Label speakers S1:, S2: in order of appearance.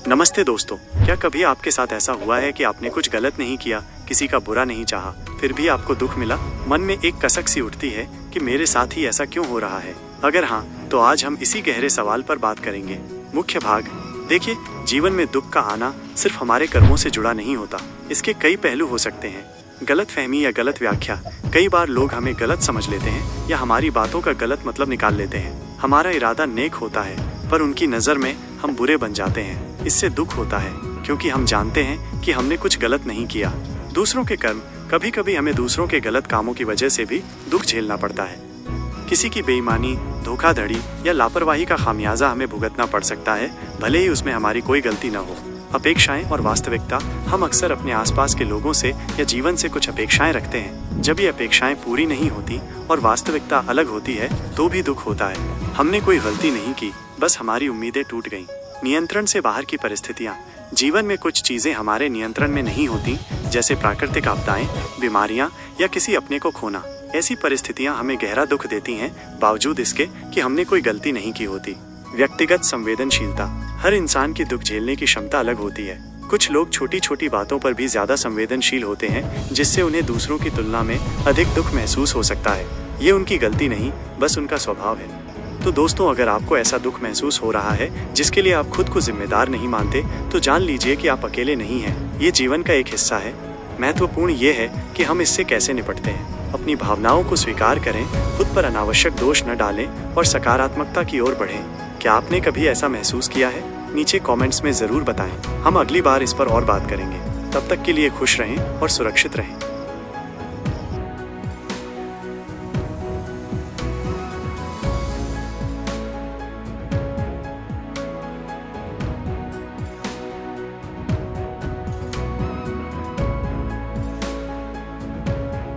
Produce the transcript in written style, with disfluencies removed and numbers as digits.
S1: नमस्ते दोस्तों, क्या कभी आपके साथ ऐसा हुआ है कि आपने कुछ गलत नहीं किया, किसी का बुरा नहीं चाहा, फिर भी आपको दुख मिला? मन में एक कसक सी उठती है कि मेरे साथ ही ऐसा क्यों हो रहा है। अगर हाँ, तो आज हम इसी गहरे सवाल पर बात करेंगे। मुख्य भाग। देखिए, जीवन में दुख का आना सिर्फ हमारे कर्मों से जुड़ा नहीं होता। इसके कई पहलू हो सकते हैं। गलत फहमी या गलत व्याख्या। कई बार लोग हमें गलत समझ लेते हैं या हमारी बातों का गलत मतलब निकाल लेते हैं। हमारा इरादा नेक होता है, पर उनकी नज़र में हम बुरे बन जाते हैं। इससे दुख होता है, क्योंकि हम जानते हैं कि हमने कुछ गलत नहीं किया। दूसरों के कर्म। कभी कभी हमें दूसरों के गलत कामों की वजह से भी दुख झेलना पड़ता है। किसी की बेईमानी, धोखाधड़ी या लापरवाही का खामियाजा हमें भुगतना पड़ सकता है, भले ही उसमें हमारी कोई गलती न हो। अपेक्षाएं और वास्तविकता। हम अक्सर अपने आसपास के लोगों से या जीवन से कुछ अपेक्षाएं रखते हैं। जब ये अपेक्षाएं पूरी नहीं होती और वास्तविकता अलग होती है, तो भी दुख होता है। हमने कोई गलती नहीं की, बस हमारी उम्मीदें टूट गईं। नियंत्रण से बाहर की परिस्थितियां। जीवन में कुछ चीजें हमारे नियंत्रण में नहीं होती, जैसे प्राकृतिक आपदाएं, बीमारियां या किसी अपने को खोना। ऐसी परिस्थितियां हमें गहरा दुख देती हैं, बावजूद इसके कि हमने कोई गलती नहीं की होती। व्यक्तिगत संवेदनशीलता। हर इंसान की दुख झेलने की क्षमता अलग होती है। कुछ लोग छोटी छोटी बातों पर भी ज्यादा संवेदनशील होते हैं, जिससे उन्हें दूसरों की तुलना में अधिक दुख महसूस हो सकता है। ये उनकी गलती नहीं, बस उनका स्वभाव है। तो दोस्तों, अगर आपको ऐसा दुख महसूस हो रहा है जिसके लिए आप खुद को जिम्मेदार नहीं मानते, तो जान लीजिए कि आप अकेले नहीं हैं। ये जीवन का एक हिस्सा है। महत्वपूर्ण ये है कि हम इससे कैसे निपटते हैं। अपनी भावनाओं को स्वीकार करें, खुद पर अनावश्यक दोष न डालें और सकारात्मकता की ओर बढ़ें। क्या आपने कभी ऐसा महसूस किया है? नीचे कमेंट्स में जरूर बताएं। हम अगली बार इस पर और बात करेंगे। तब तक के लिए खुश रहें और सुरक्षित रहें।